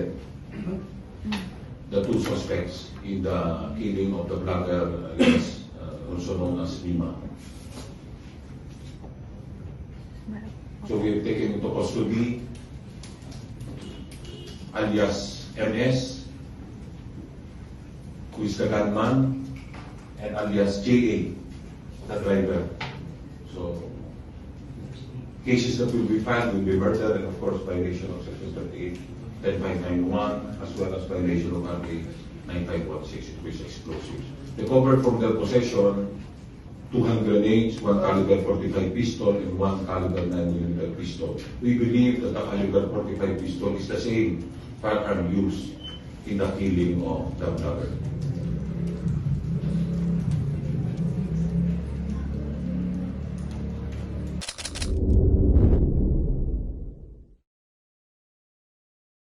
arrested the two suspects in the killing of the blogger, also known as Lima. So we have taken into custody alias MS, who is the gunman, and alias JA, the driver. So cases that will be filed will be murder and of course violation of Section 38, 10591, as well as violation of RA 9516, which is explosives. Recovered from their possession 2 hand grenades, 1 caliber 45 pistol, and 1 caliber 9mm pistol. We believe that the caliber 45 pistol is the same firearm used in the killing of the blogger.